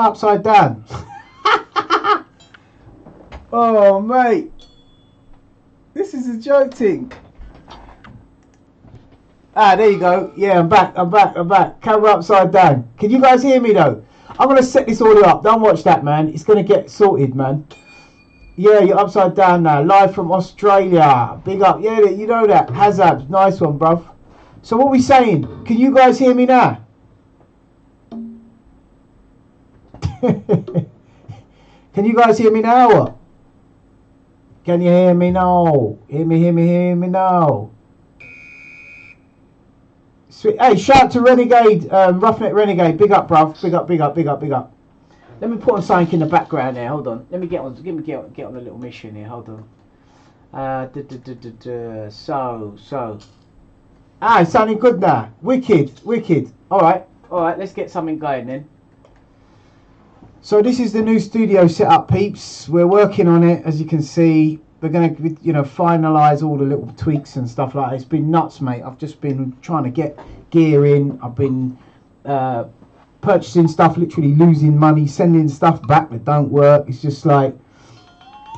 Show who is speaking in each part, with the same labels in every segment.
Speaker 1: upside down. Oh mate, this is a joke thing. Ah, there you go. Yeah, I'm back. Camera upside down. Can you guys hear me though? I'm gonna set this audio up. Don't watch that, man. It's gonna get sorted, man. Yeah, you're upside down now. Live from Australia. Big up. Yeah, you know that. Hazab. Nice one, bruv. So what are we saying? Can you guys hear me now? Can you guys hear me now or what? Can you hear me now? Hear me now. Sweet. Hey, shout out to Renegade, Roughneck Renegade. Big up, bruv. Big up. Let me put on something in the background here. Hold on. Let me get on a little mission here. Hold on. So. Ah, it's sounding good now. Wicked. All right. Let's get something going then. So this is the new studio setup, peeps. We're working on it, as you can see. We're going to, finalise all the little tweaks and stuff like that. It's been nuts, mate. I've just been trying to get gear in. I've been purchasing stuff, literally losing money, sending stuff back that don't work. It's just like,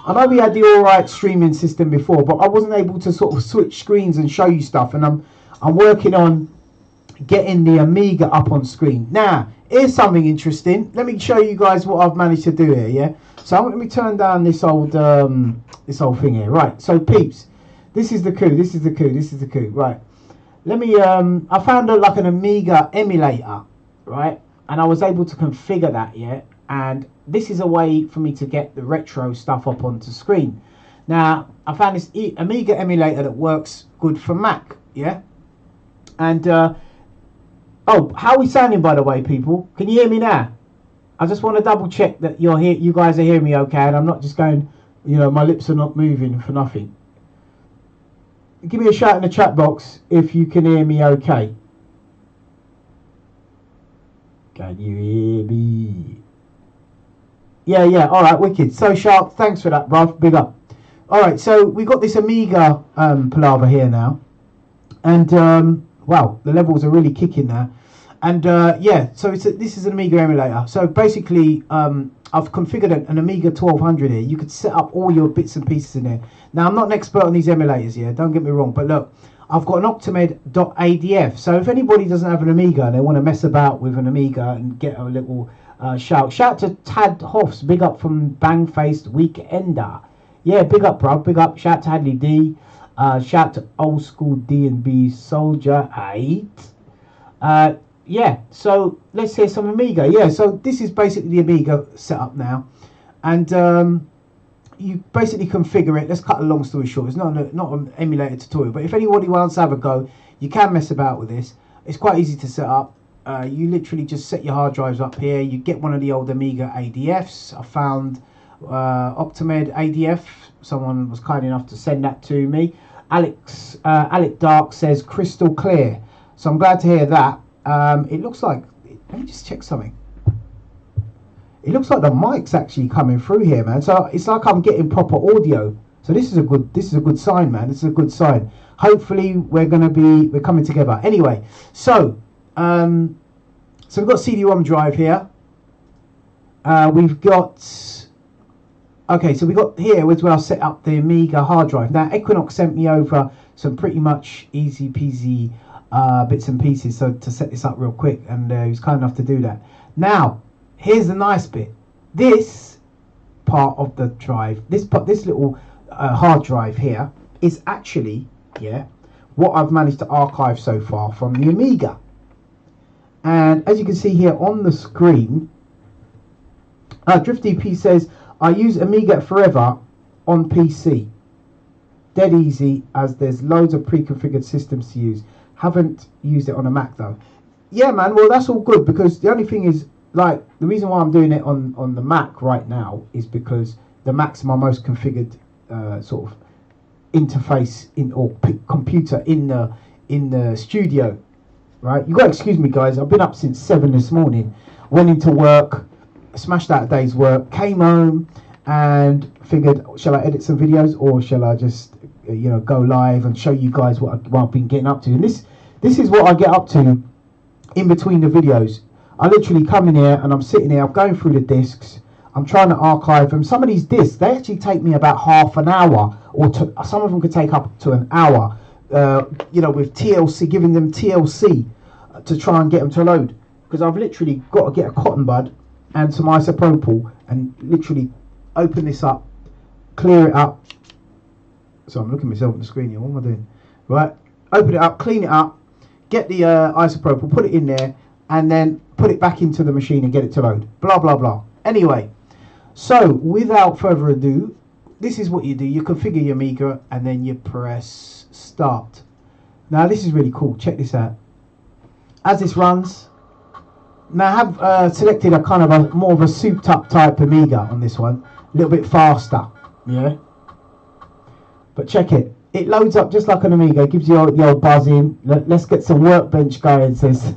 Speaker 1: I know we had the alright streaming system before, but I wasn't able to sort of switch screens and show you stuff. And I'm working on getting the Amiga up on screen. Now, here's something interesting. Let me show you guys what I've managed to do here, yeah? So let me turn down this old thing here. Right, so peeps, this is the coup. Right, let me, I found like an Amiga emulator, right? And I was able to configure that, yeah? And this is a way for me to get the retro stuff up onto screen. Now, I found this Amiga emulator that works good for Mac, yeah? And, oh, how are we sounding, by the way, people? Can you hear me now? I just want to double check that you guys are hearing me okay, and I'm not just going, my lips are not moving for nothing. Give me a shout in the chat box if you can hear me okay. Can you hear me? Yeah, alright, wicked. So sharp, thanks for that, bruv, big up. Alright, so we got this Amiga palaver here now, and wow, the levels are really kicking now. And yeah, so this is an Amiga emulator. So basically, I've configured an Amiga 1200 here. You could set up all your bits and pieces in there. Now, I'm not an expert on these emulators here, don't get me wrong, but look, I've got an Optimed.adf. So if anybody doesn't have an Amiga and they want to mess about with an Amiga and get a little shout to Tad Hoffs, big up from Bang-Faced Weekender. Yeah, big up, bro, big up. Shout to Hadley D. Shout to Old School D&B Soldier 8. Yeah, so let's hear some Amiga. Yeah, so this is basically the Amiga setup now, and you basically configure it. Let's cut a long story short. It's not an emulator tutorial, but if anybody wants to have a go, you can mess about with this. It's quite easy to set up. You literally just set your hard drives up here. You get one of the old Amiga ADFs. I found Optimed ADF. Someone was kind enough to send that to me. Alec Dark says crystal clear. So I'm glad to hear that. It looks like, let me just check something. It looks like the mic's actually coming through here, man. So it's like I'm getting proper audio. So this is a good sign, man. This is a good sign. Hopefully we're coming together. Anyway, so we've got CD-ROM drive here. We've got, okay, so we got here was where I set up the Amiga hard drive. Now Equinox sent me over some pretty much easy peasy bits and pieces so to set this up real quick, and he was kind enough to do that. Now here's the nice bit. This part of the drive, this little hard drive here is actually, yeah, what I've managed to archive so far from the Amiga. And as you can see here on the screen, DriftDP says, I use Amiga forever on PC. Dead easy, as there's loads of pre-configured systems to use. Haven't used it on a Mac though. Yeah, man, well that's all good, because the only thing is, like, the reason why I'm doing it on the Mac right now is because the Mac's my most configured sort of interface computer in the studio, right? You got to excuse me, guys. I've been up since 7 this morning, went into work, smashed out a day's work, came home and figured, shall I edit some videos or shall I just go live and show you guys what I've been getting up to? And this is what I get up to in between the videos. I literally come in here and I'm sitting here, I'm going through the discs, I'm trying to archive them. Some of these discs, they actually take me about half an hour, or some of them could take up to an hour, with TLC, giving them TLC to try and get them to load. Because I've literally got to get a cotton bud and some isopropyl and literally open this up, clear it up. So I'm looking at myself on the screen here, what am I doing? Right, open it up, clean it up, get the isopropyl, put it in there, and then put it back into the machine and get it to load. Blah, blah, blah. Anyway, so without further ado, this is what you do. You configure your Amiga and then you press start. Now this is really cool. Check this out. As this runs, now I have selected a kind of a more of a souped up type Amiga on this one. A little bit faster, yeah. But check it. It loads up just like an Amiga. It gives you the old buzzing. Let's get some workbench going, says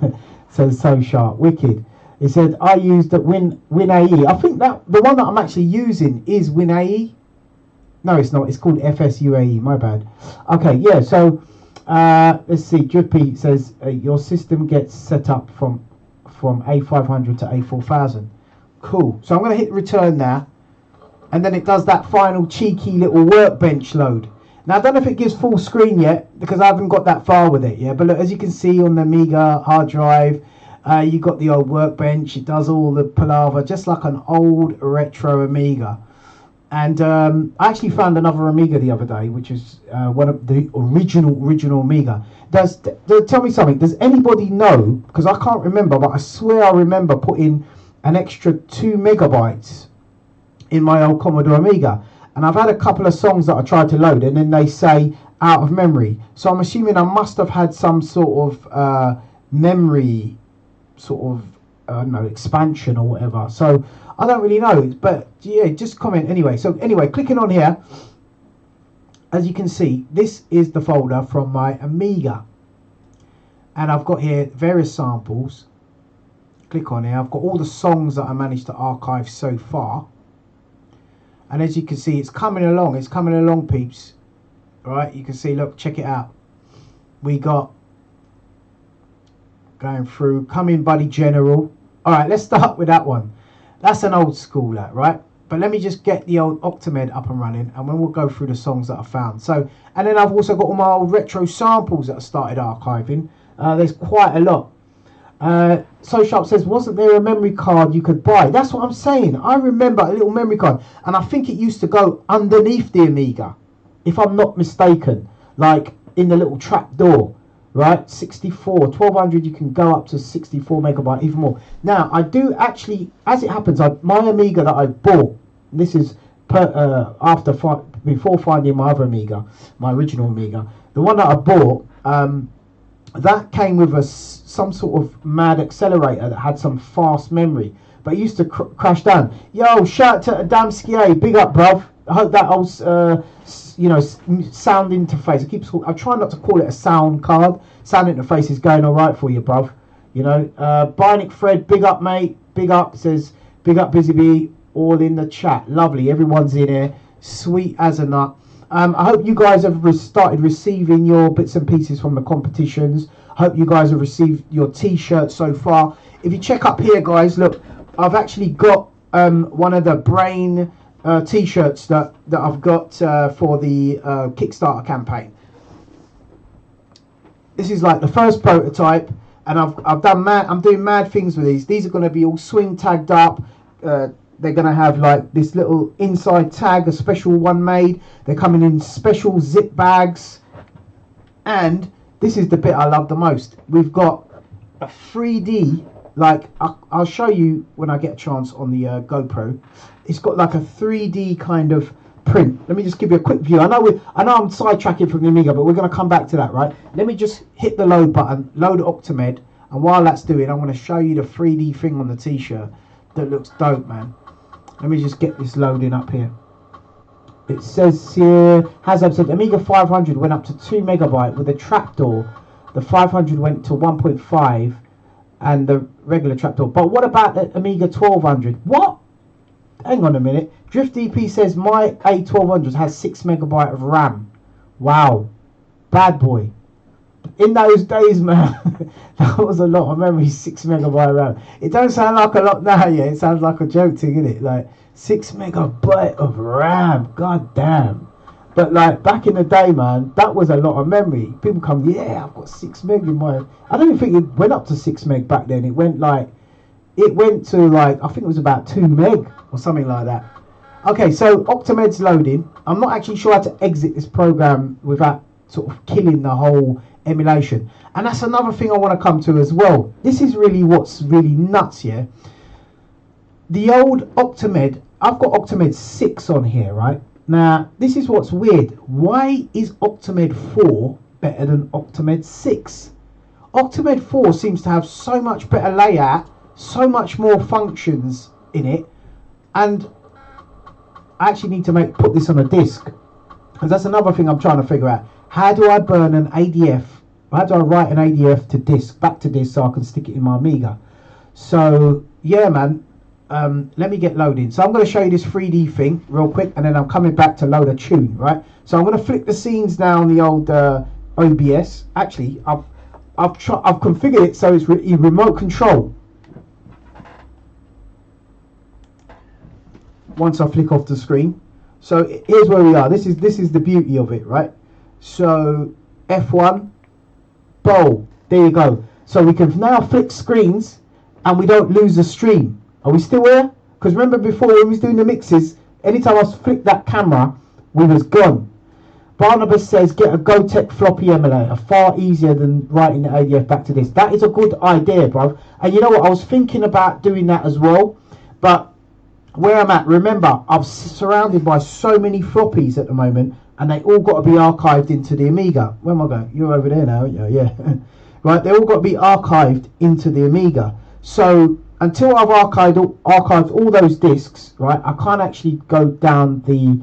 Speaker 1: So Sharp. Wicked. It said I used the WinAE. I think that the one that I'm actually using is WinAE. No, it's not. It's called FSUAE. My bad. Okay, yeah. So let's see. Drippy says your system gets set up from A500 to A4000. Cool. So I'm going to hit return now, and then it does that final cheeky little workbench load. Now I don't know if it gives full screen yet because I haven't got that far with it. Yeah, but look, as you can see on the Amiga hard drive. You got the old workbench. It does all the palaver just like an old retro Amiga. And I actually found another Amiga the other day, which is one of the original Amiga. Tell me something. Does anybody know? Because I can't remember, but I swear I remember putting an extra 2 megabytes in my old Commodore Amiga. And I've had a couple of songs that I tried to load, and then they say out of memory. So I'm assuming I must have had some sort of memory expansion or whatever. So I don't really know, but yeah, just comment anyway. So anyway, clicking on here, as you can see, this is the folder from my Amiga, and I've got here various samples. Click on here. I've got all the songs that I managed to archive so far, and as you can see, it's coming along, peeps. All right, you can see, look, check it out. We got going through, come in buddy general. All right, let's start with that one. That's an old school, that, right? But let me just get the old Octamed up and running, and then we'll go through the songs that I found. So, and then I've also got all my old retro samples that I started archiving. There's quite a lot. So Sharp says, wasn't there a memory card you could buy? That's what I'm saying. I remember a little memory card, and I think it used to go underneath the Amiga, if I'm not mistaken, like in the little trap door. Right, 1200, you can go up to 64 megabyte, even more. Now, I do actually, as it happens, my Amiga that I bought, this is before finding my other Amiga, my original Amiga, the one that I bought, that came with some sort of mad accelerator that had some fast memory, but it used to crash down. Yo, shout to Adamski, big up, bruv. I hope that old, sound interface. I try not to call it a sound card. Sound interface is going all right for you, bruv. Bionic Fred, big up, mate. Big up, says, big up, Busy Bee, all in the chat. Lovely, everyone's in here. Sweet as a nut. I hope you guys have started receiving your bits and pieces from the competitions. I hope you guys have received your t-shirts so far. If you check up here, guys, look, I've actually got one of the Brain t-shirts that I've got for the Kickstarter campaign. This is like the first prototype, and I'm doing mad things with these. These are going to be all swing tagged up. They're going to have like this little inside tag, a special one made. They're coming in special zip bags, and this is the bit I love the most. We've got a 3D, like I'll show you when I get a chance on the GoPro. It's got like a 3D kind of print. Let me just give you a quick view. I know I'm sidetracking from the Amiga, but we're going to come back to that, right? Let me just hit the load button, load Octamed, and while that's doing, I'm going to show you the 3D thing on the t-shirt that looks dope, man. Let me just get this loading up here. It says here, Hazab said, Amiga 500 went up to 2 megabyte with a trapdoor. The 500 went to 1.5 and the regular trapdoor. But what about the Amiga 1200? What? Hang on a minute. Drift DP says my A1200 has 6 megabyte of RAM. Wow. Bad boy. In those days, man, that was a lot of memory. 6 megabyte RAM. It don't sound like a lot now, yeah. It sounds like a joke thing, isn't it? Like 6 megabyte of RAM. God damn. But like back in the day, man, that was a lot of memory. People come, yeah, I've got 6 meg in my. I don't even think it went up to 6 meg back then. It went to like, I think it was about 2 meg or something like that. Okay, so Octomed's loading. I'm not actually sure how to exit this program without sort of killing the whole emulation. And that's another thing I want to come to as well. This is really what's really nuts here. The old Octomed, I've got Octomed 6 on here, right? Now, this is what's weird. Why is Octomed 4 better than Octomed 6? Octomed 4 seems to have so much better layout, so much more functions in it, and I actually need to put this on a disk, because that's another thing I'm trying to figure out. How do I burn an ADF? How do I write an ADF to disk, back to disk, so I can stick it in my Amiga? So yeah, man, let me get loading. So I'm going to show you this 3D thing real quick, and then I'm coming back to load a tune, right? So I'm going to flick the scenes now on the old OBS. Actually, I've configured it so it's remote control. Once I flick off the screen, so here's where we are. This is the beauty of it, right? So F1, bow, there you go. So we can now flip screens and we don't lose the stream. Are we still here? Because remember before when we was doing the mixes, anytime I flicked that camera, we was gone. Barnabas says get a GoTech floppy emulator, far easier than writing the ADF back to this. That is a good idea, bro. And you know what? I was thinking about doing that as well, but where I'm at, remember, I'm surrounded by so many floppies at the moment, and they all got to be archived into the Amiga. Where am I going? You're over there now, aren't you? Yeah. Right, they all got to be archived into the Amiga. So until I've archived all those discs, right, I can't actually go down the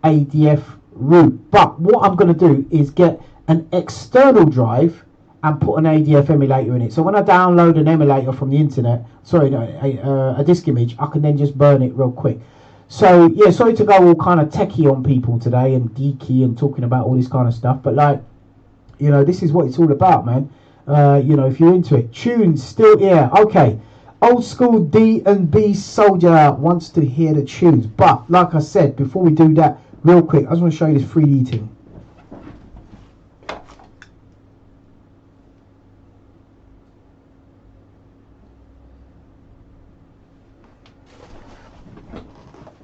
Speaker 1: ADF route. But what I'm going to do is get an external drive and put an ADF emulator in it. So when I download an emulator from the internet, a disk image, I can then just burn it real quick. So yeah, sorry to go all kind of techie on people today and geeky and talking about all this kind of stuff, but like, you know, this is what it's all about, man. You know, if you're into it. Tunes still here. Okay. Old school D&B soldier wants to hear the tunes. But like I said, before we do that, real quick, I just want to show you this 3D thing.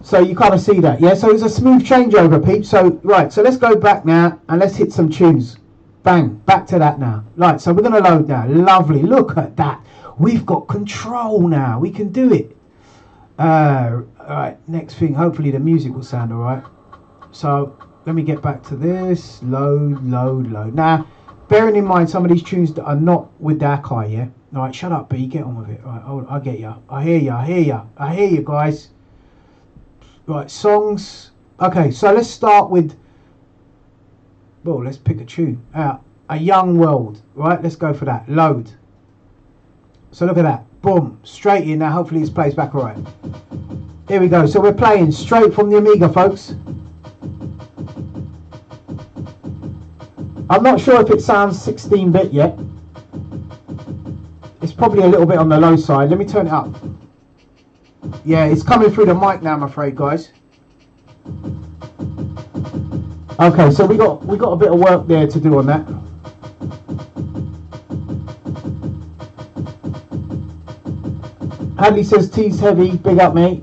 Speaker 1: So you kind of see that, yeah? So it's a smooth changeover, peeps. So, right, so let's go back now and let's hit some tunes. Bang, back to that now. Right, so we're going to load now. Lovely, look at that. We've got control now. We can do it. Alright, next thing, hopefully the music will sound alright. So, let me get back to this. Load. Now, bearing in mind some of these tunes that are not with the Akai, yeah? Alright, shut up, B, get on with it. Alright, I get ya. I hear you, guys. Right, songs. Okay, so let's start with, well, let's pick a tune. A Young World. Right, let's go for that. Load. So look at that. Boom. Straight in. Now hopefully this plays back alright. Here we go. So we're playing straight from the Amiga, folks. I'm not sure if it sounds 16-bit yet. It's probably a little bit on the low side. Let me turn it up. Yeah, it's coming through the mic now, I'm afraid, guys. Okay, so we got a bit of work there to do on that. Hadley says T's heavy, big up, mate.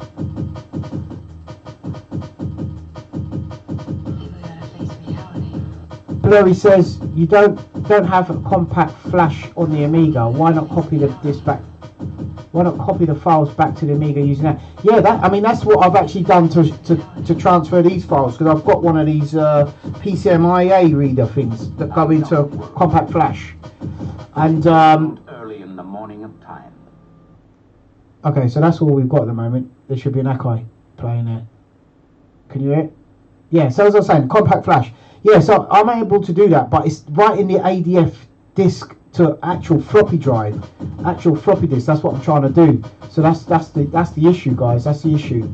Speaker 1: Blurry says you don't have a compact flash on the Amiga. Why not copy this back? Why not copy the files back to the Amiga using that? Yeah, that's what I've actually done to transfer these files, because I've got one of these PCMIA reader things that go into compact flash. And
Speaker 2: early in the morning of time.
Speaker 1: Okay, so that's all we've got at the moment. There should be an Akai playing there. Can you hear it? Yeah, so as I was saying, compact flash. Yeah, so I'm able to do that, but it's right in the ADF disk to actual floppy drive, actual floppy disk. That's what I'm trying to do. So that's the issue, guys. That's the issue.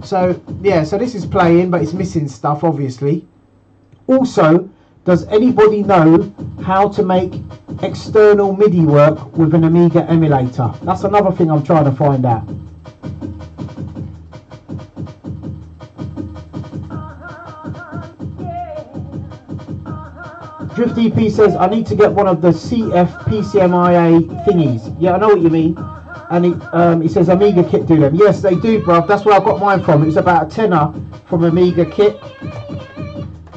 Speaker 1: So yeah, so this is playing, but it's missing stuff, obviously. Also, Does anybody know how to make external MIDI work with an Amiga emulator? That's another thing I'm trying to find out. Drift EP says, I need to get one of the CF PCMIA thingies. Yeah, I know what you mean. And he says Amiga kit do them. Yes, they do, bruv. That's where I got mine from. It was about a tenner from Amiga kit.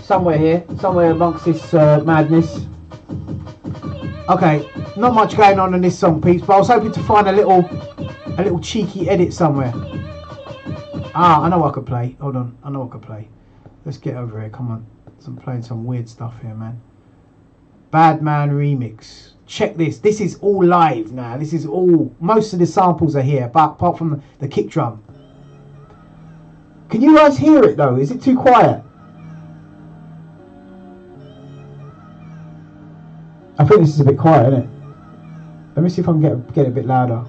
Speaker 1: Somewhere here, somewhere amongst this madness. Okay, not much going on in this song, peeps, but I was hoping to find a little cheeky edit somewhere. Ah, I know I could play. Hold on, I know I could play. Let's get over here. Come on, I'm playing some weird stuff here, man. Bad Man remix. Check this. This is all live now. This is all. Most of the samples are here, but apart from the kick drum. Can you guys hear it though? Is it too quiet? I think this is a bit quiet, isn't it? Let me see if I can get it a bit louder.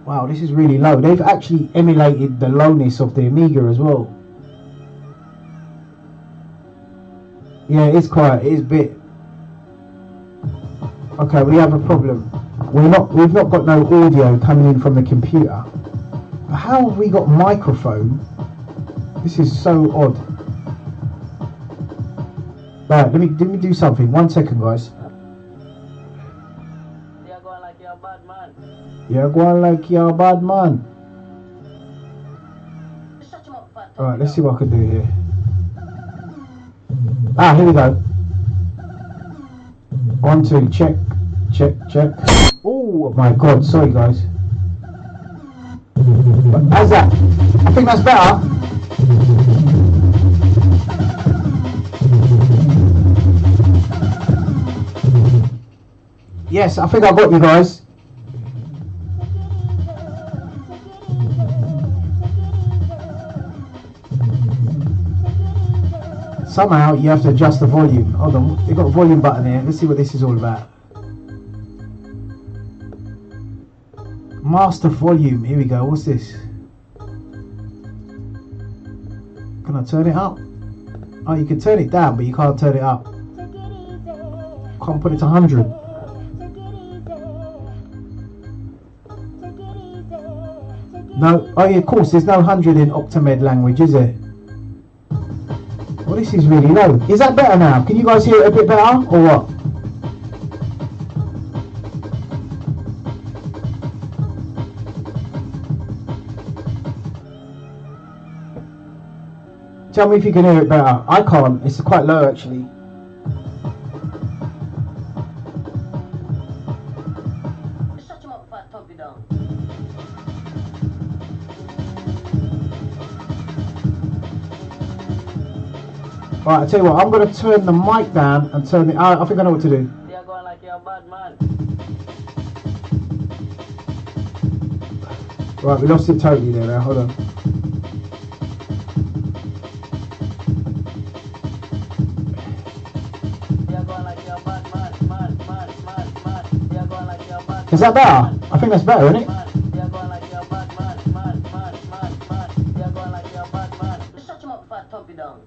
Speaker 1: Wow, this is really low. They've actually emulated the lowness of the Amiga as well. Yeah, it is quiet. It is a bit. Okay, we have a problem. We've not got no audio coming in from the computer. But how have we got microphone? This is so odd. Right, let me do something. 1 second, guys.
Speaker 3: You're going like you're a bad man.
Speaker 1: You're going like you're a bad man.
Speaker 3: Shut him up, fat.
Speaker 1: Alright, let's see what I can do here. Ah, here we go. 1, 2, check. Oh my god, sorry guys. But how's that? I think that's better. Yes, I think I got you guys. Somehow you have to adjust the volume. Hold on, they've got a volume button here. Let's see what this is all about. Master volume. Here we go. What's this? Can I turn it up? Oh, you can turn it down, but you can't turn it up. Can't put it to 100. No. Oh yeah, of course. There's no 100 in Optimed language, is it? Well, this is really low. Is that better now? Can you guys hear it a bit better, or what? Tell me if you can hear it better. I can't. It's quite low, actually.
Speaker 3: Shut him up, fat. Top it down.
Speaker 1: Right, I tell you what. I'm going to turn the mic down and turn the. I think I know what to do.
Speaker 3: You're going like you're a bad man.
Speaker 1: Right, we lost it totally there. Now, hold on. Is that better? I think that's better, isn't it?
Speaker 3: Shut him up, fat. Top it down.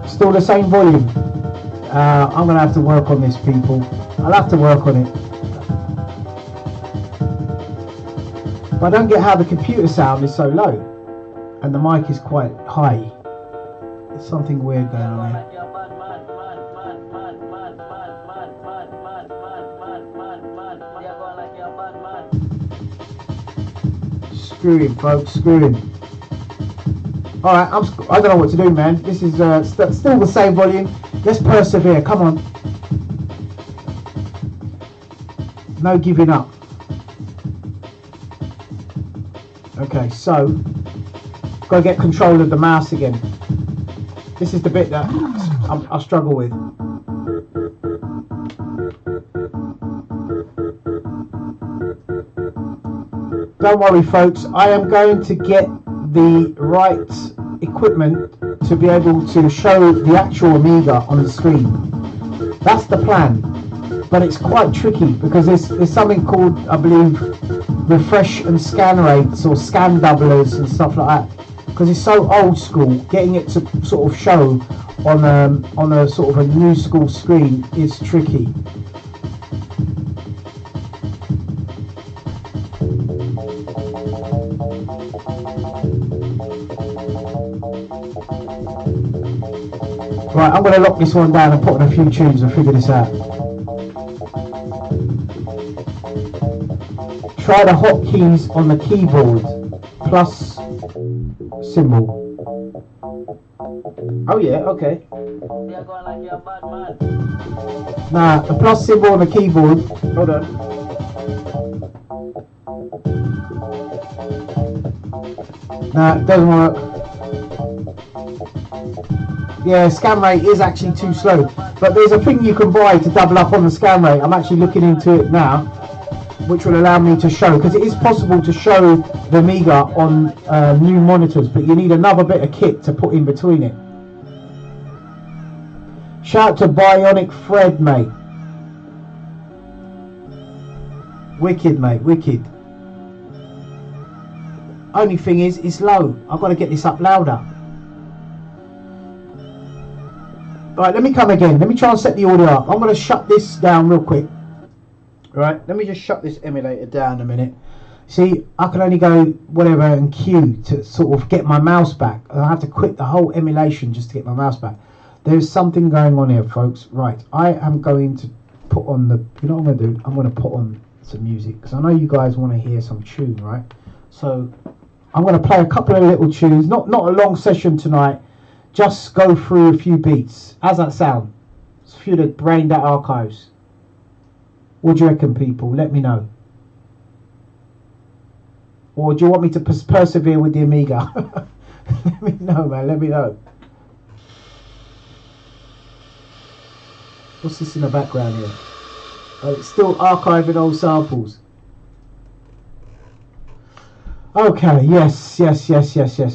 Speaker 1: Still the same volume. I'm going to have to work on this, people. I'll have to work on it. But I don't get how the computer sound is so low and the mic is quite high. There's something weird going on here. Screw him, folks, screw him. Alright, I don't know what to do, man. This is still the same volume. Let's persevere, come on. No giving up. Okay, so gotta get control of the mouse again. This is the bit that I struggle with. Don't worry, folks. I am going to get the right equipment to be able to show the actual Amiga on the screen. That's the plan. But it's quite tricky because there's something called, I believe, refresh and scan rates or scan doublers and stuff like that. Because it's so old school, getting it to sort of show on a sort of a new school screen is tricky. Right, I'm going to lock this one down and put on a few tunes and figure this out. Try the hotkeys on the keyboard, plus symbol. Oh yeah, okay.
Speaker 3: You're going like you're a bad man.
Speaker 1: Nah, the plus symbol on the keyboard. Hold on. Nah, it doesn't work. Yeah, scan rate is actually too slow. But there's a thing you can buy to double up on the scan rate. I'm actually looking into it now, which will allow me to show, because it is possible to show the Amiga on new monitors, but you need another bit of kit to put in between it. Shout out to Bionic Fred, mate. Wicked, mate, wicked. Only thing is, it's low. I've got to get this up louder. Right, let me come again. Let me try and set the audio up. I'm going to shut this down real quick. Right, let me just shut this emulator down a minute. See, I can only go whatever and Q to sort of get my mouse back. I have to quit the whole emulation just to get my mouse back. There's something going on here, folks. Right, I am going to put on the, you know what I'm going to do? I'm going to put on some music, because I know you guys want to hear some tune, right? So I'm going to play a couple of little tunes, not a long session tonight, just go through a few beats. How's that sound? It's a few of the brain dead archives. What do you reckon, people? Let me know. Or do you want me to persevere with the Amiga? Let me know, man. Let me know. What's this in the background here? Oh, it's still archiving old samples. Okay, yes.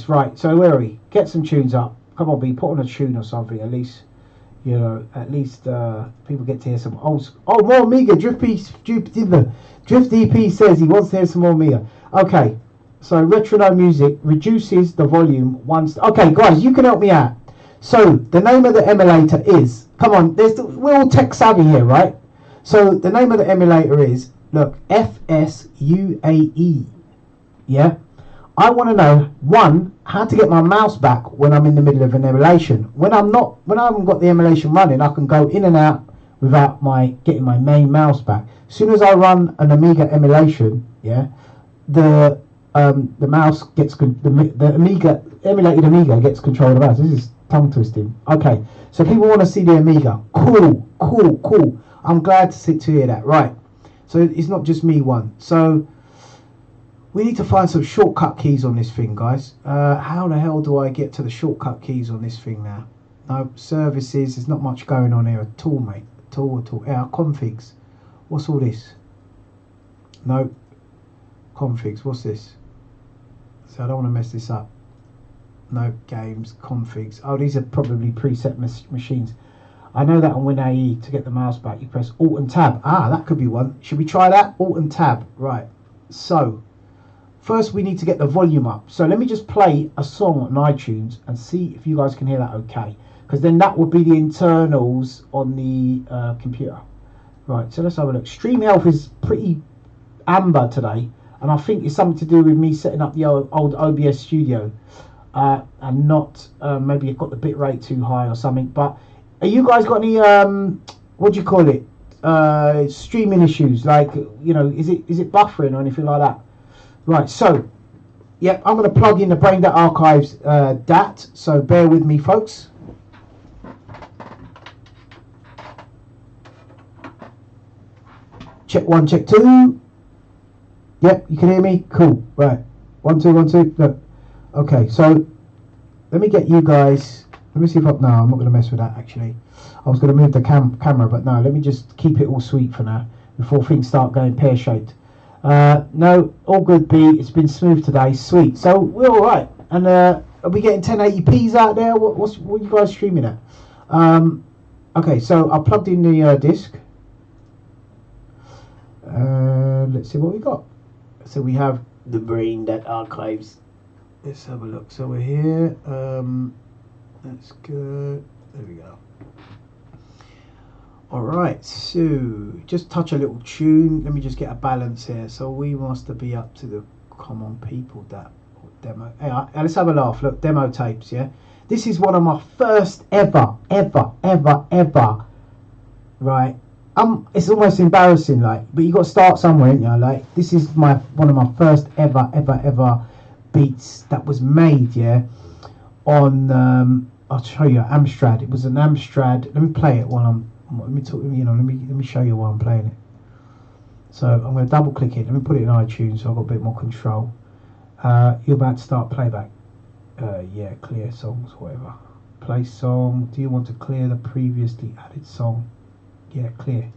Speaker 1: Right, so where are we? Get some tunes up. Come on, B, put on a tune or something, at least. You know, at least people get to hear some old... Oh, more Amiga. Drift DP says he wants to hear some more Amiga. Okay, so retronome music reduces the volume once... Okay, guys, you can help me out. So, the name of the emulator is... Come on, we're all tech savvy here, right? So, the name of the emulator is... Look, FSUAE. Yeah? I want to know, one, how to get my mouse back when I'm in the middle of an emulation. When I haven't got the emulation running, I can go in and out without getting my main mouse back. As soon as I run an Amiga emulation, yeah, the mouse gets the Amiga emulated Amiga gets control of the mouse. This is tongue twisting. Okay, so people want to see the Amiga. Cool. I'm glad to hear that. Right. So it's not just me one. So we need to find some shortcut keys on this thing, guys. How the hell do I get to the shortcut keys on this thing now? No, services, there's not much going on here at all, mate. At all. Yeah, configs. What's all this? No. Configs, what's this? So I don't want to mess this up. No, games, configs. Oh, these are probably preset machines. I know that on WinAE, to get the mouse back, you press Alt and Tab. Ah, that could be one. Should we try that? Alt and Tab. Right. So first, we need to get the volume up. So let me just play a song on iTunes and see if you guys can hear that okay. Because then that would be the internals on the computer. Right, so let's have a look. Stream health is pretty amber today. And I think it's something to do with me setting up the old OBS studio. And not, maybe I've got the bit rate too high or something. But are you guys got any, what do you call it? Streaming issues? Like, you know, is it buffering or anything like that? Right, so, yep, I'm going to plug in the Brain Dead Archives DAT, so bear with me, folks. Check 1, check 2. Yep, you can hear me? Cool, right. 1, 2, 1, 2, look. Okay, so, let me get you guys, let me see if no, I'm not going to mess with that, actually. I was going to move the camera, but no, let me just keep it all sweet for now, before things start going pear-shaped. No, all good, B. It's been smooth today. Sweet. So we're all right. And are we getting 1080p's out there? What are you guys streaming at? Okay, so I plugged in the disc. Let's see what we got. So we have the brain that archives. Let's have a look. So we're here. That's good. There we go. Alright, so just touch a little tune. Let me just get a balance here. So we must be up to the common people that demo. Hey, let's have a laugh. Look, demo tapes, yeah? This is one of my first ever. Right? It's almost embarrassing, like, but you got to start somewhere, ain't you? Like, this is one of my first ever beats that was made, yeah, on I'll show you Amstrad. It was an Amstrad. Let me play it while let me show you while I'm playing it. So I'm going to double click it. Let me put it in iTunes so I've got a bit more control. You're about to start playback. Yeah, clear songs, whatever. Play song. Do you want to clear the previously added song? Yeah, clear.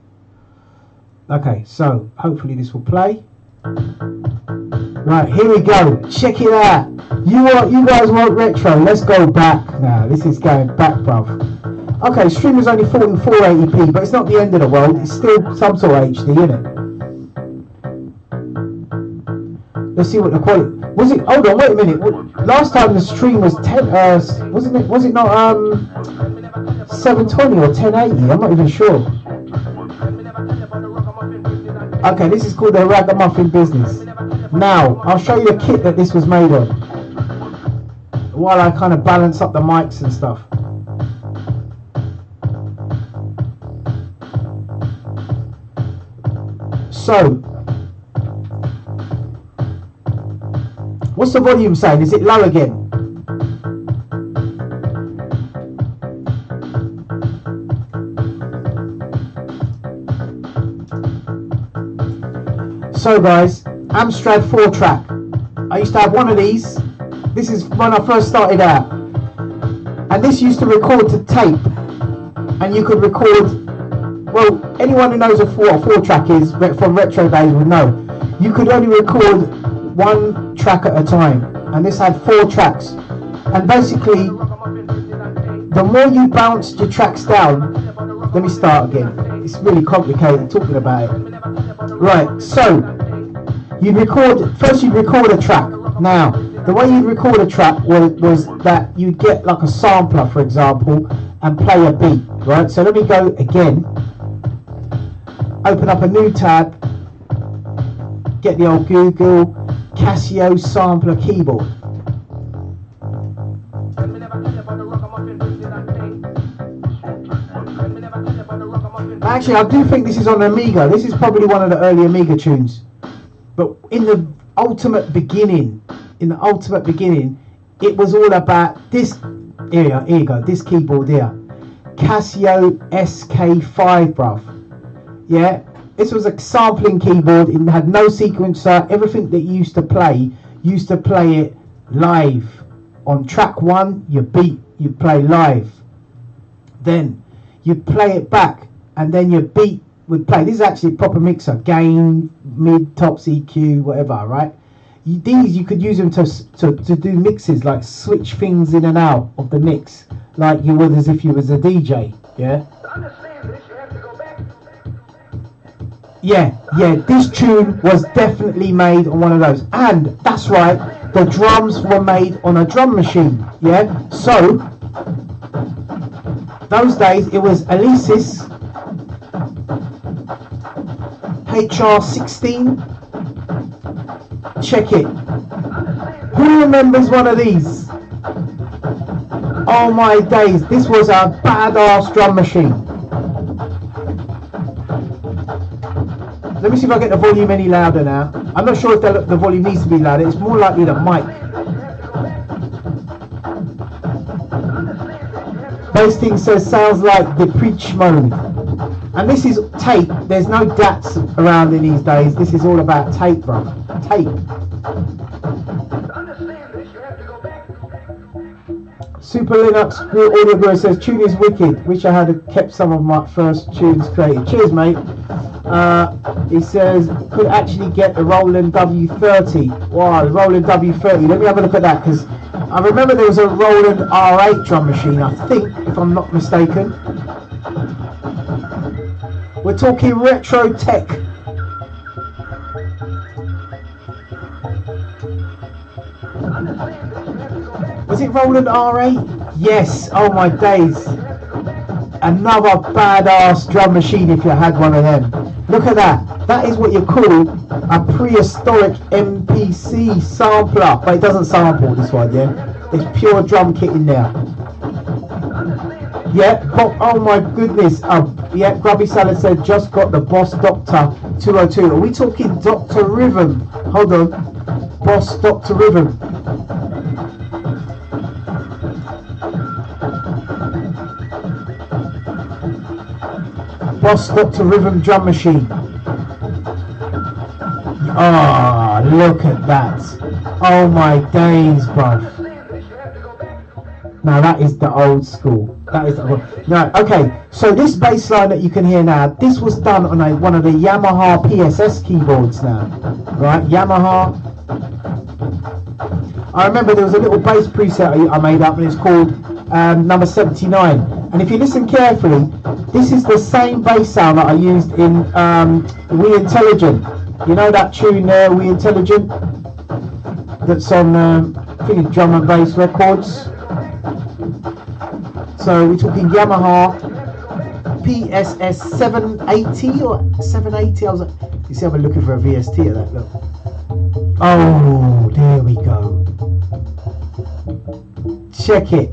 Speaker 1: Okay, so hopefully this will play. Right, here we go. Check it out. You guys want retro? Let's go back now. This is going back, bruv. Okay, stream is only 480p, but it's not the end of the world. It's still some sort of HD, isn't it? Let's see what the quality was. It? Hold on, wait a minute. Last time the stream was 10. Wasn't it? Was it not 720 or 1080? I'm not even sure. Okay, this is called the Ragamuffin Business. Now, I'll show you the kit that this was made on, while I kind of balance up the mics and stuff. So, what's the volume saying? Is it low again? So guys, Amstrad 4-track. I used to have one of these. This is when I first started out. And this used to record to tape. And you could record, well, anyone who knows what a 4-track is from retro days would know. You could only record one track at a time. And this had 4 tracks. And basically, the more you bounced your tracks down, let me start again. It's really complicated talking about it. Right, so you'd record a track. Now, the way you'd record a track was that you'd get like a sampler, for example, and play a beat, right? So let me go again, open up a new tab, get the old Google Casio sampler keyboard. Actually, I do think this is on Amiga. This is probably one of the early Amiga tunes. But in the ultimate beginning, it was all about this. Here you go. This keyboard here, Casio SK5, bruv. Yeah, this was a sampling keyboard. It had no sequencer. Everything that you used to play it live. On track 1, you play live. Then you'd play it back. And then your beat would play. This is actually a proper mixer. Gain, mid, tops, EQ, whatever, right? These you could use them to do mixes, like switch things in and out of the mix, like you would as if you was a DJ, yeah? Yeah, this tune was definitely made on one of those. And, that's right, the drums were made on a drum machine, yeah? So, those days it was Alesis HR16. Check it. Who remembers one of these? Oh my days, this was a badass drum machine. Let me see if I get the volume any louder now. I'm not sure if the volume needs to be louder. It's more likely the mic. Those things sounds like the preach mode. And this is tape. There's no DATs around in these days. This is all about tape, bro. Tape. Super Linux Audio Guru says, tune is wicked. Wish I had kept some of my first tunes created. Cheers, mate. He says, could actually get the Roland W30. Wow, the Roland W30. Let me have a look at that, because I remember there was a Roland R8 drum machine, I think, if I'm not mistaken. We're talking retro tech. Was it Roland R8? Yes. Oh my days. Another badass drum machine if you had one of them. Look at that. That is what you call a prehistoric MPC sampler. But it doesn't sample this one, yeah? It's pure drum kit in there. Yeah, oh my goodness. Yeah, Grubby Salad said just got the Boss Doctor 202. Are we talking Dr. Rhythm? Hold on. Boss Dr. Rhythm. Boss Dr. Rhythm drum machine. Ah, oh, look at that. Oh my days, bruv. Now that is the old school. That is the old. No, okay. So this bass line that you can hear now, this was done on one of the Yamaha PSS keyboards now, right? Yamaha. I remember there was a little bass preset I made up, and it's called number 79. And if you listen carefully, this is the same bass sound that I used in We Intelligent. You know that tune there, We Intelligent? That's on, I think it's Drum and Bass Records. So we're talking Yamaha PSS 780 or 780. I was like, you see, I've been looking for a VST at that. Look. Oh, there we go. Check it.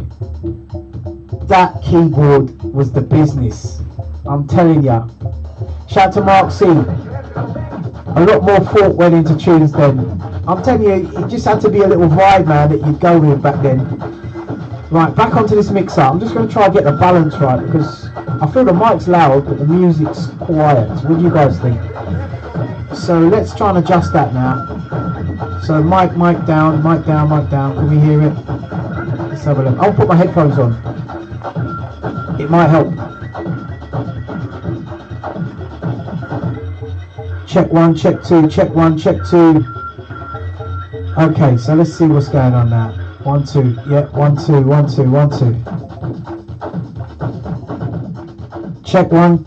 Speaker 1: That keyboard was the business. I'm telling ya. Shout to Mark C. A lot more thought went into tunes then. I'm telling you, it just had to be a little vibe, man, that you'd go with back then. Right, back onto this mixer. I'm just going to try and get the balance right because I feel the mic's loud but the music's quiet. What do you guys think? So let's try and adjust that now. So mic down, mic down, mic down. Can we hear it? Let's have a look. I'll put my headphones on. It might help. Check one, check two, check one, check two. Okay, so let's see what's going on now. 1 2, yeah, 1 2, 1 2, 1 2. Check one,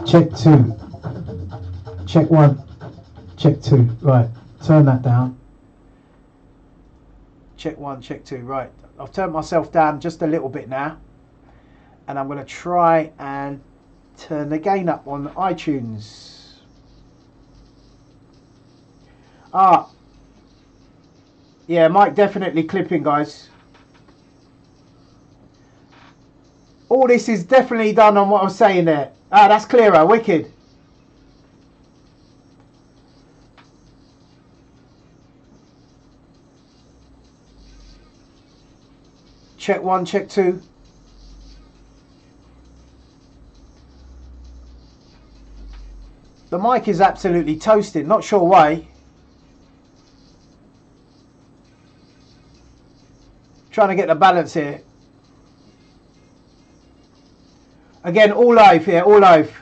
Speaker 1: check two. Check one, check two. Right, turn that down. Check one, check two. Right, I've turned myself down just a little bit now, and I'm going to try and turn the gain up on iTunes. Yeah, mic definitely clipping, guys. All this is definitely done on what I was saying there. That's clearer, wicked. Check one, check two. The mic is absolutely toasted, not sure why. Trying to get the balance here. Again, all live here, all live.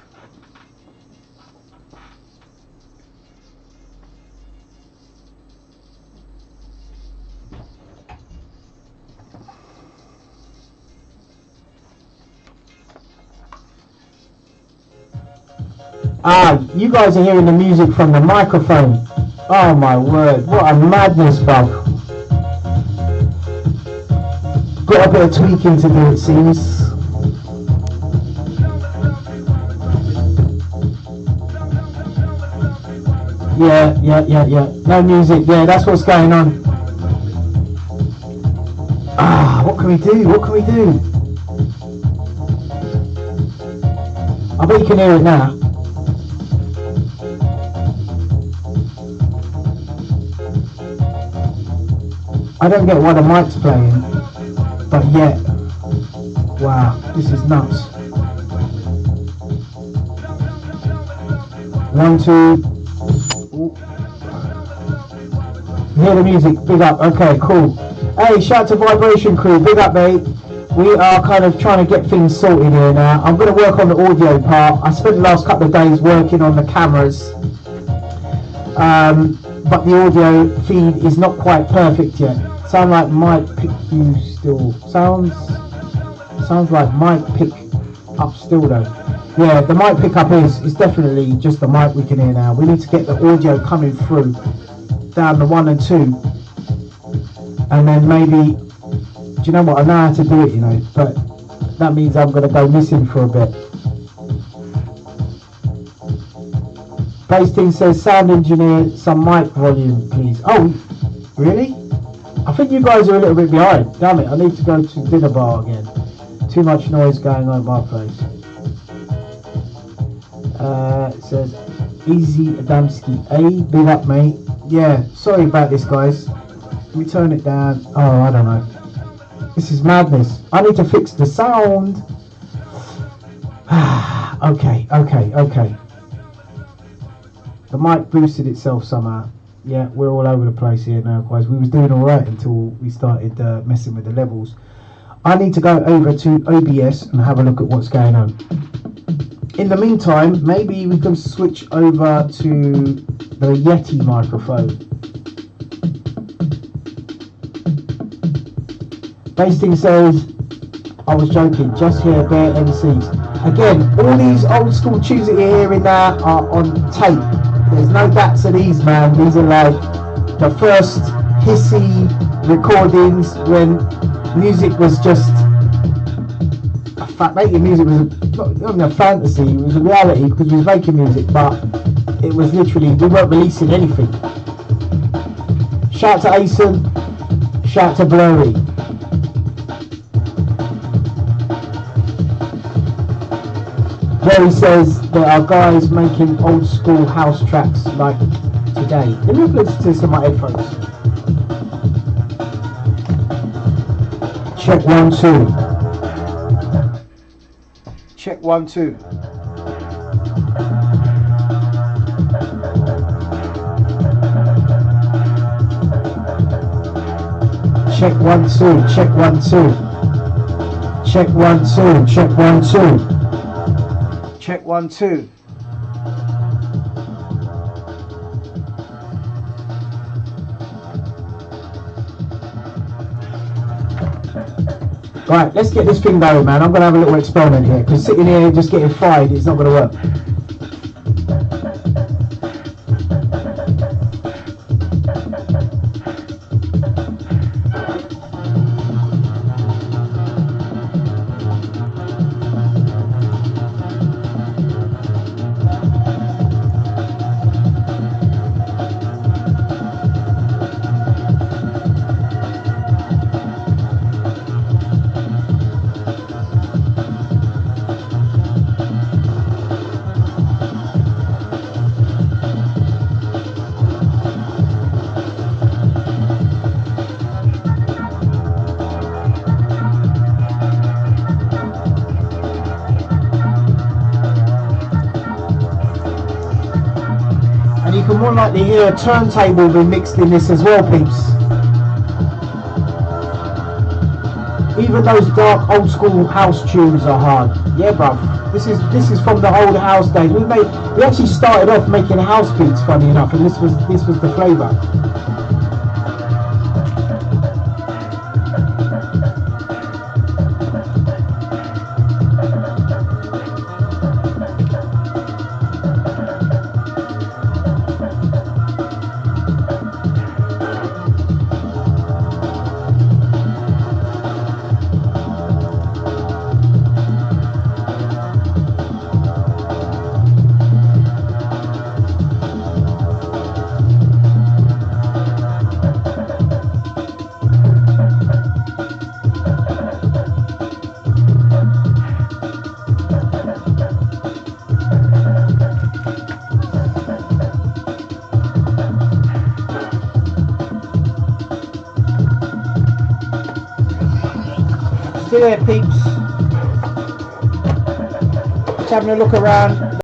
Speaker 1: You guys are hearing the music from the microphone. Oh my word, what a madness, bruv. Got a bit of tweaking to do, it seems. Yeah. No music. Yeah, that's what's going on. What can we do? What can we do? I bet you can hear it now. I don't get why the mic's playing, but yet, wow, this is nuts. 1 2. Ooh. Hear the music, big up. Okay, cool. Hey, shout to Vibration Crew, big up, mate. We are kind of trying to get things sorted here now. I'm going to work on the audio part. I spent the last couple of days working on the cameras, but the audio feed is not quite perfect yet. Sound like mic pick you still. Sounds like mic pick up still though. Yeah, the mic pickup is definitely just the mic we can hear now. We need to get the audio coming through down the 1 and 2, and then maybe, do you know what, I know how to do it, you know, but that means I'm going to go missing for a bit. Basting says, sound engineer, some mic volume please. Oh, really? I think you guys are a little bit behind. Damn it, I need to go to dinner bar again. Too much noise going on in my place. It says, Easy Adamski. Hey, big up, mate. Yeah, sorry about this, guys. Let me turn it down. Oh, I don't know. This is madness. I need to fix the sound. Okay. The mic boosted itself somehow. Yeah, we're all over the place here now, guys. We was doing all right until we started messing with the levels. I need to go over to OBS and have a look at what's going on. In the meantime, maybe we can switch over to the Yeti microphone. Basting says, I was joking, just here, bare MCs. Again, all these old school tunes that you're hearing now are on tape. There's no bats of these, man. These are like the first hissy recordings when music was just making music was not even a fantasy, it was a reality because we was making music, but it was literally, we weren't releasing anything. Shout to Asen, shout to Blurry. Blurry says there are guys making old school house tracks like today. Let me listen to some of my headphones. Check 1 2. Check 1 2. Check 1 2. Check 1 2. Check 1 2. Check 1 2. Check 1 2. Right, let's get this thing going, man. I'm going to have a little experiment here, because sitting here just getting fried is not going to work. You can more likely hear a turntable be mixed in this as well, peeps. Even those dark old school house tunes are hard. Yeah, bruv. This is from the old house days. We actually started off making house beats, funny enough, and this was the flavour. Still there, peeps. Just having a look around.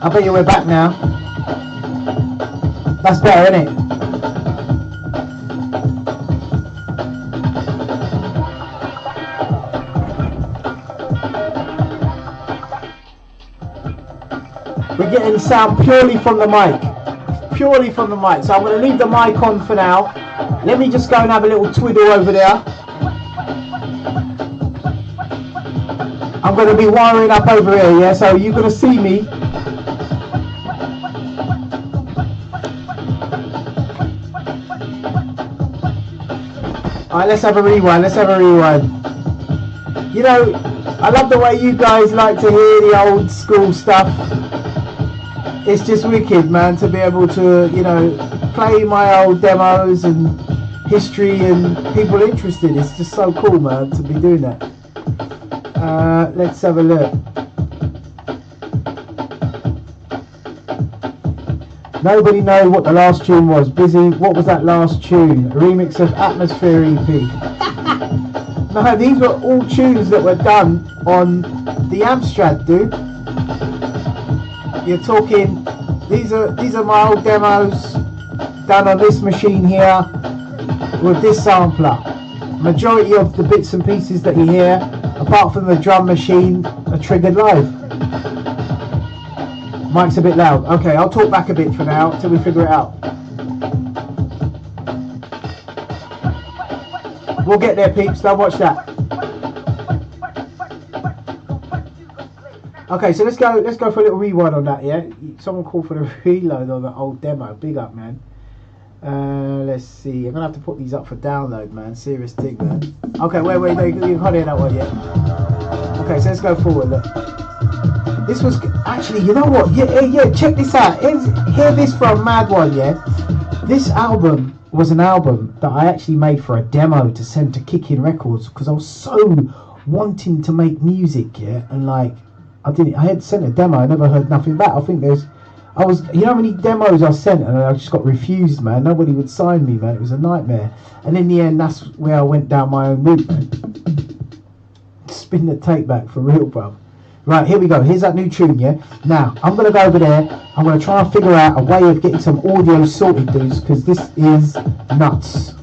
Speaker 1: I bet you we're back now. That's better, isn't it? We're getting sound purely from the mic. Purely from the mic. So I'm going to leave the mic on for now. Let me just go and have a little twiddle over there. I'm going to be wiring up over here, yeah? So you're going to see me. Alright, let's have a rewind. Let's have a rewind. You know, I love the way you guys like to hear the old school stuff. It's just wicked, man, to be able to, you know, play my old demos and history and people interested. It's just so cool, man, to be doing that. Let's have a look. Nobody knows what the last tune was. Busy, what was that last tune? A remix of Atmosphere EP. No, these were all tunes that were done on the Amstrad, dude. You're talking, these are my old demos done on this machine here with this sampler. Majority of the bits and pieces that you hear, apart from the drum machine, are triggered live. Mic's a bit loud. Okay, I'll talk back a bit for now until we figure it out. We'll get there, peeps. Don't watch that. Okay, so let's go for a little rewind on that, yeah? Someone called for the reload on the old demo. Big up, man. Let's see. I'm going to have to put these up for download, man. Serious thing, man. Okay, wait. No, you can't hear that one yet. Okay, so let's go forward, look. This was... Actually, you know what? Yeah, check this out. Hear this for a mad one, yeah? This album was an album that I actually made for a demo to send to Kicking Records because I was so wanting to make music, yeah? And, like... I had sent a demo, I never heard nothing back. I think you know how many demos I sent and I just got refused, man. Nobody would sign me, man. It was a nightmare. And in the end, that's where I went down my own route, man. Spin the tape back for real, bruv. Right, here we go. Here's that new tune, yeah? Now, I'm going to go over there. I'm going to try and figure out a way of getting some audio sorted, dudes, because this is nuts.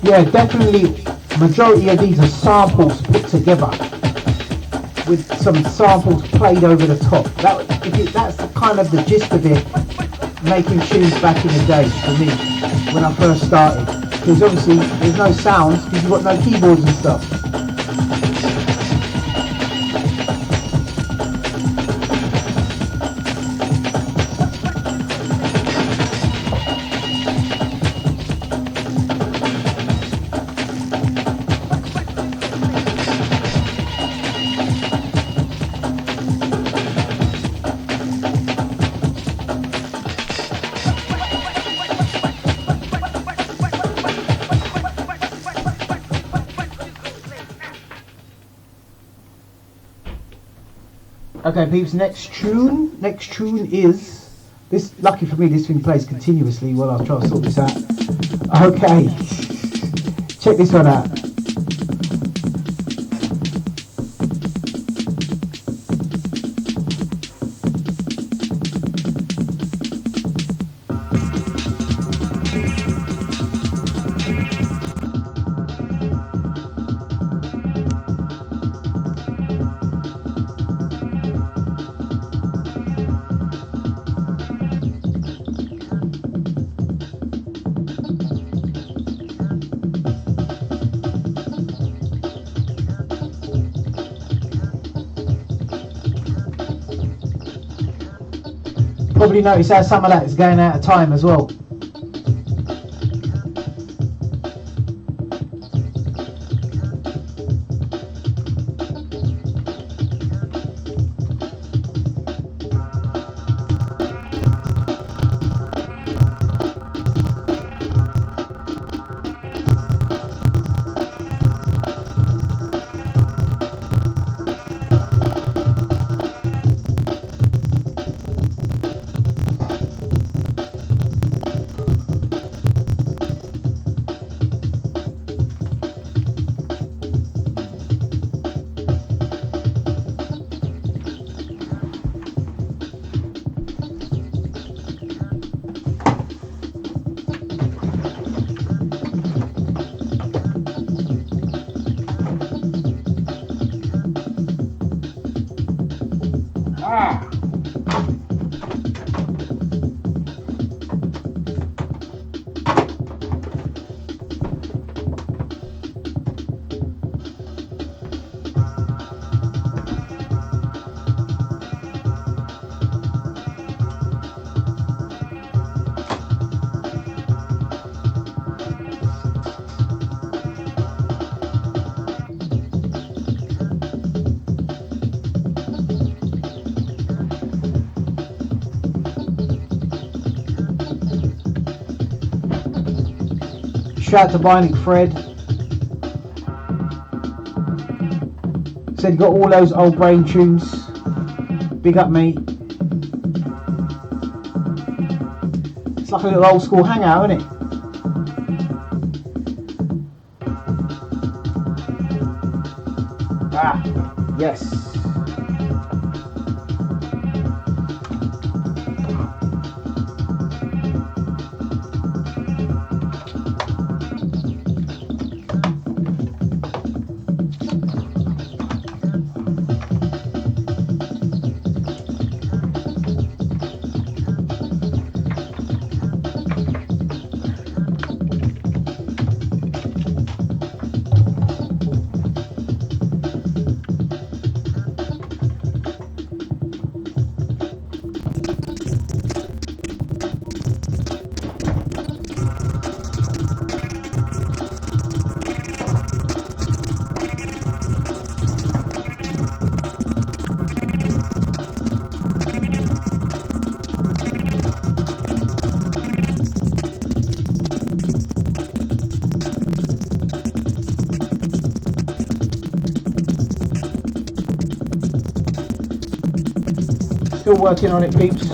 Speaker 1: Yeah, definitely majority of these are samples put together with some samples played over the top. That's the kind of the gist of it, making tunes back in the day for me when I first started. Because obviously there's no sounds because you've got no keyboards and stuff. Okay, peeps, next tune is this. Lucky for me, this thing plays continuously while I try to sort this out. Okay, check this one out. Probably notice how some of that is going out of time as well. Shout out to Bionic Fred. Said you got all those old brain tunes. Big up, mate. It's like a little old school hangout, isn't it? Ah, yes. Still working on it, peeps.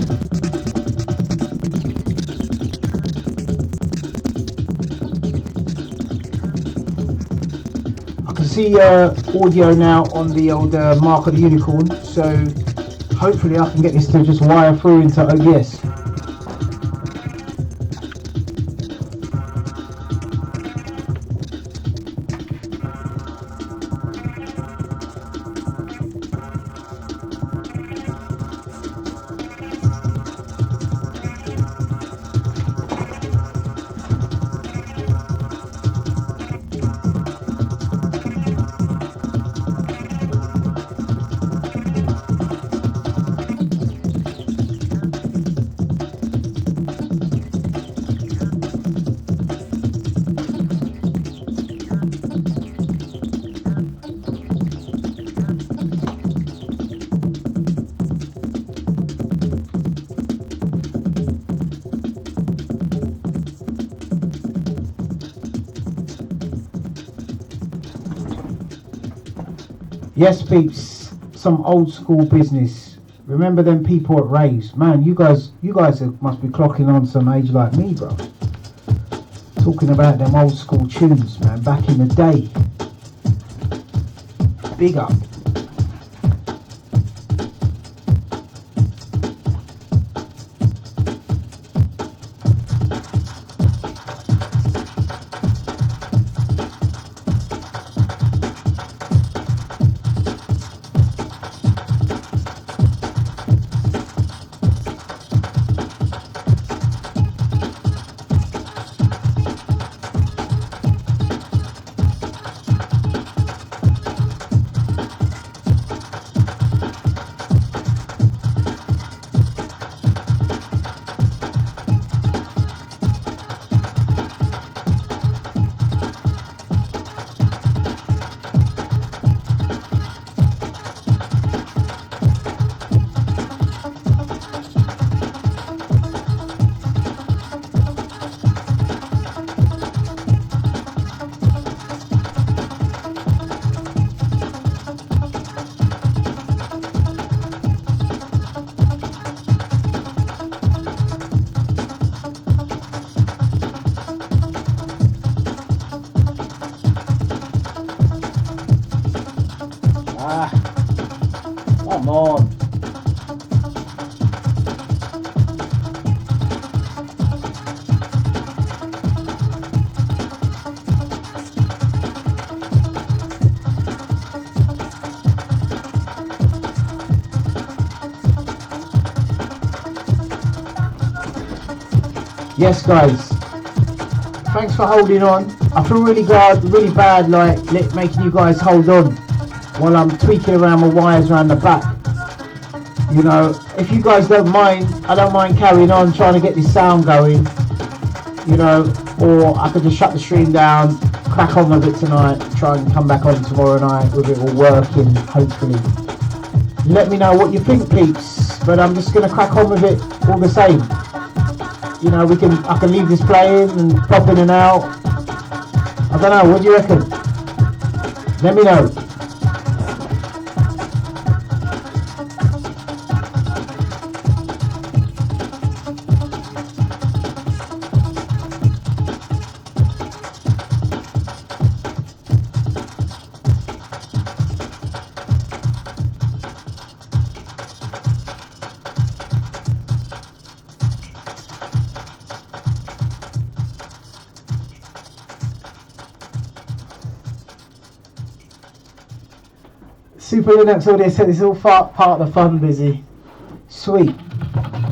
Speaker 1: I can see audio now on the old Mark of the Unicorn, so hopefully I can get this to just wire through into OBS. Yes, peeps, some old school business. Remember them people at raves? Man, you guys must be clocking on some age like me, bro. Talking about them old school tunes, man, back in the day. Big up.
Speaker 3: Come on.
Speaker 1: Yes, guys. Thanks for holding on. I feel really bad, like making you guys hold on while I'm tweaking around my wires around the back. You know, if you guys don't mind, I don't mind carrying on trying to get this sound going. You know, or I could just shut the stream down, crack on with it tonight, try and come back on tomorrow night with it all working, hopefully. Let me know what you think, peeps. But I'm just gonna crack on with it all the same. You know, I can leave this playing and pop in and out. I don't know, what do you reckon? Let me know. Super Linux audio said it's all part of the fun, Busy. Sweet.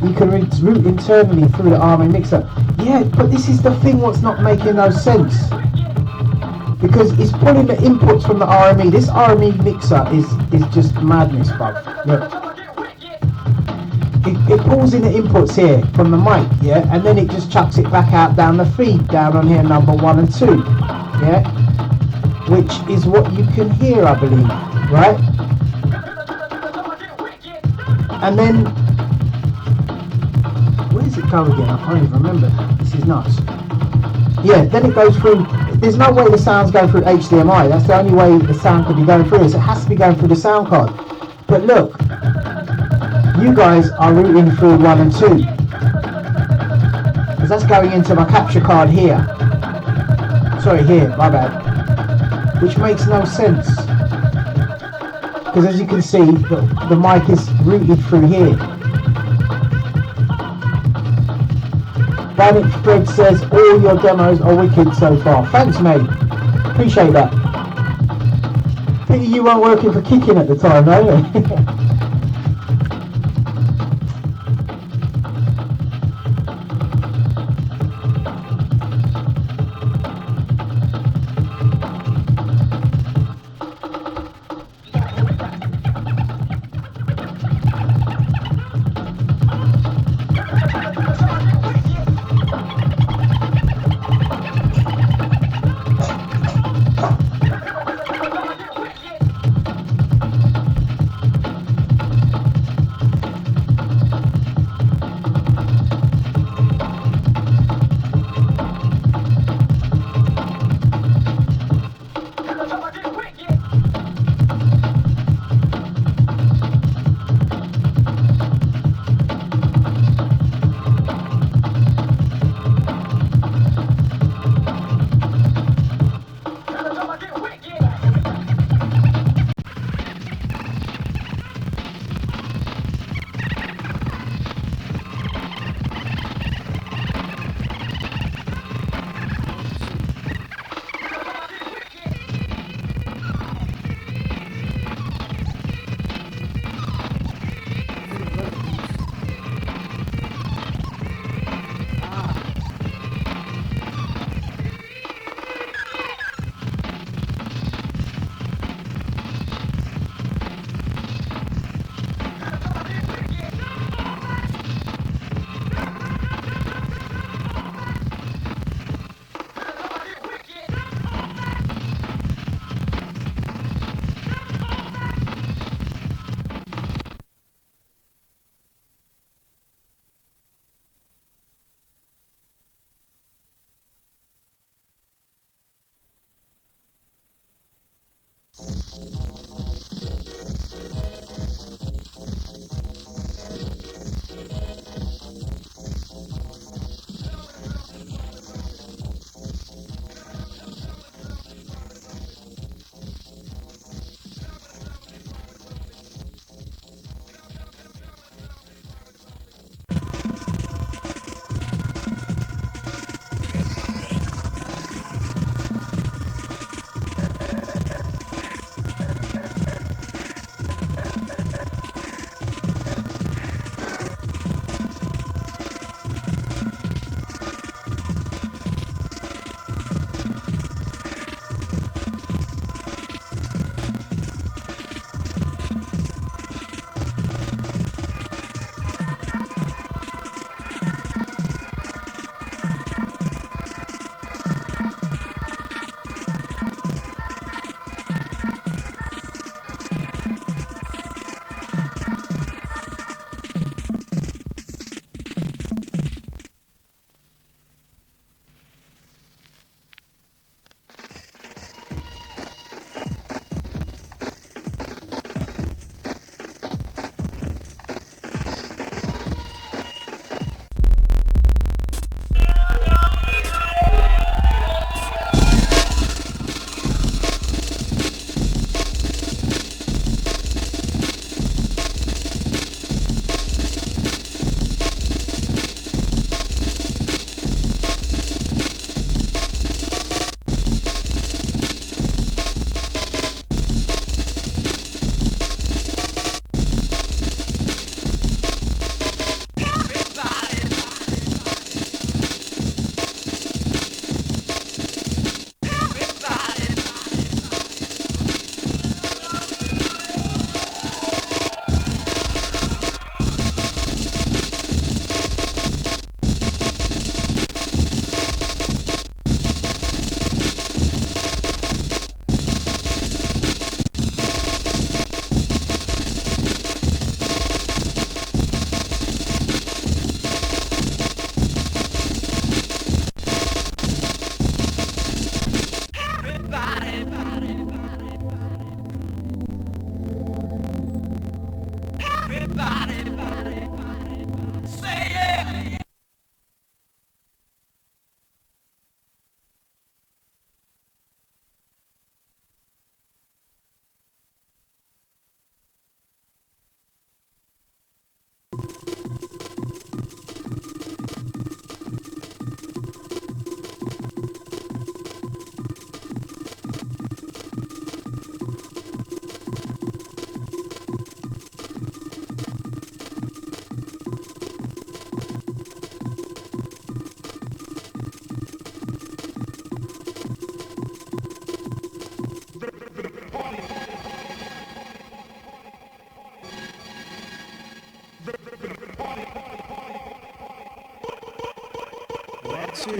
Speaker 1: You can route internally through the RMA mixer. Yeah, but this is the thing what's not making no sense. Because it's pulling the inputs from the RME. This RME mixer is just madness, bruv. Look. It pulls in the inputs here from the mic, yeah? And then it just chucks it back out down the feed, down on here, number 1 and 2. Yeah? Which is what you can hear, I believe. Right? And then where does it go again? I can't even remember. This is nuts. Yeah, then it goes through. There's no way the sound's going through HDMI. That's the only way the sound could be going through. So it has to be going through the sound card. But look, you guys are routing through 1 and 2. Because that's going into my capture card here. Sorry, here, my bad. Which makes no sense. Because as you can see, the mic is routed through here. Bandit Fred says, all your demos are wicked so far. Thanks, mate. Appreciate that. Pity you weren't working for Kicking at the time, though.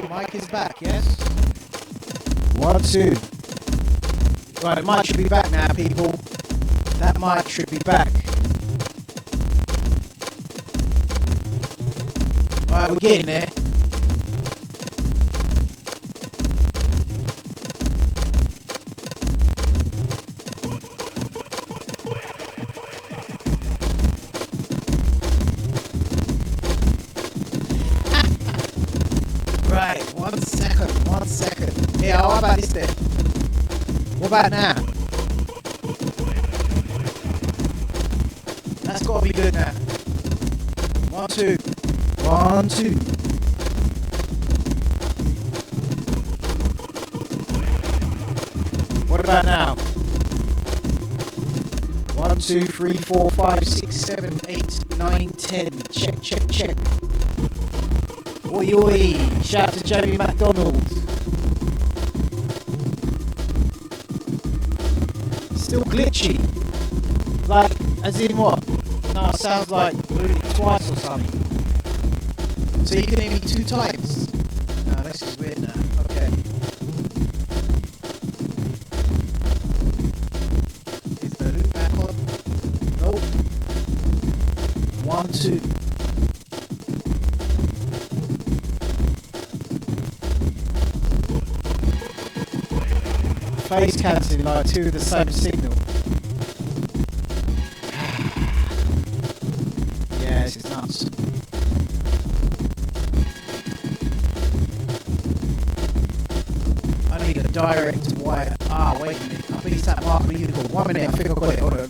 Speaker 4: Mic is back, yes? 1, 2. Right, the mic should be back now, people. That mic should be back. Right, we're getting there. Right, 1 second, 1 second. Yeah, how about this then? What about now? That's gotta be good now. 1, 2. 1, 2. What about now? 1, 2, 3, 4, 5, 6, 7, 8, 9, 10. Check, check, check. Oi, oi. Shout out to Jamie McDonald. Still glitchy. Like, as in what? No, it sounds like moving twice or something. So you can hear me 2 times. No, this is weird now. Okay. Is the loop back on? Nope. 1, 2. Phase cancelling like 2 of the same signal. Yeah, this is nuts. I need a direct wire. Ah, wait a minute. I think it's that Mark the Unicorn. 1 minute, I think I've got it. Hold on.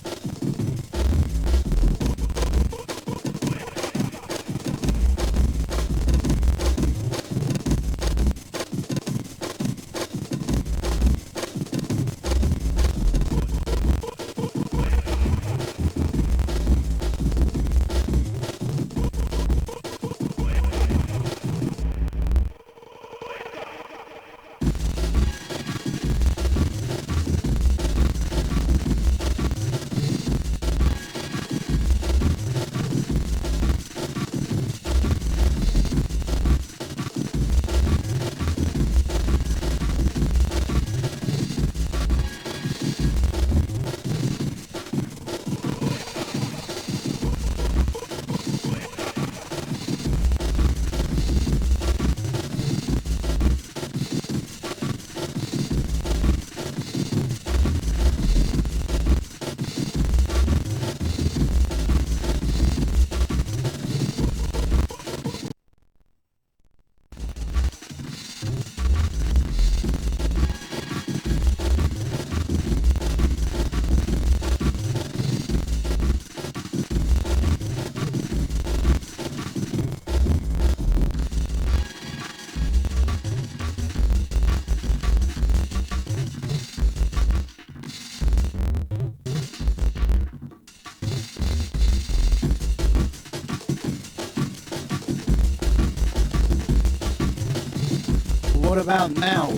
Speaker 4: What about now?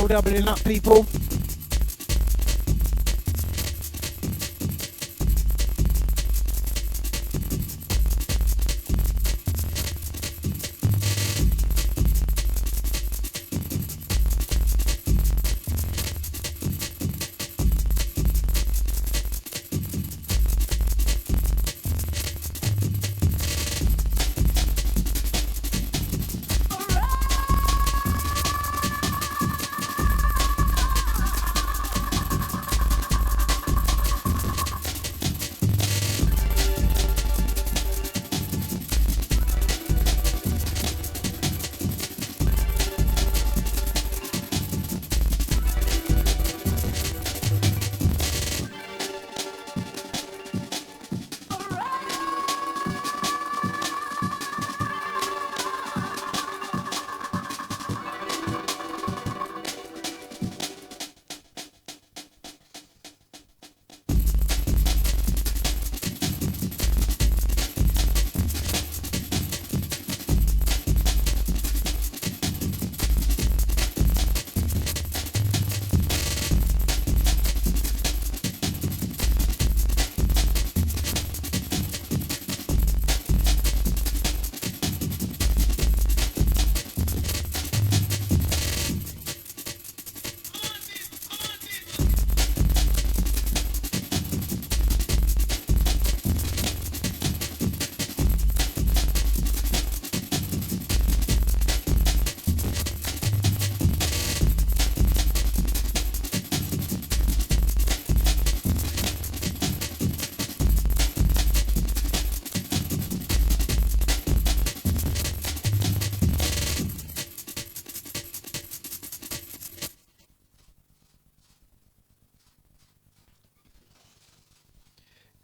Speaker 4: Still doubling up, people.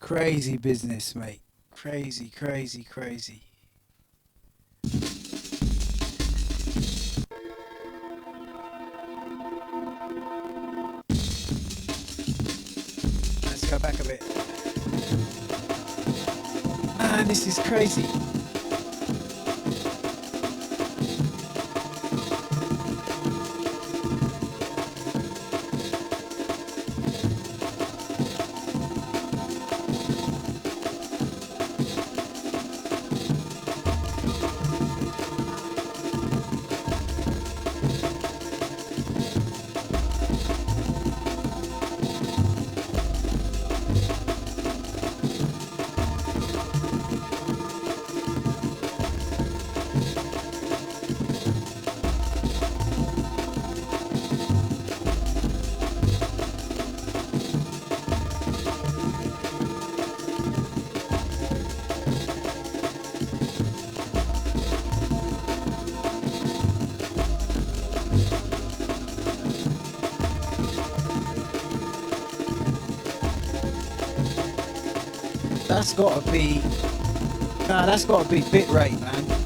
Speaker 4: Crazy business, mate. Crazy, crazy, crazy. Let's go back a bit. Man, this is crazy. That's gotta be... Nah, that's gotta be bit rate, man.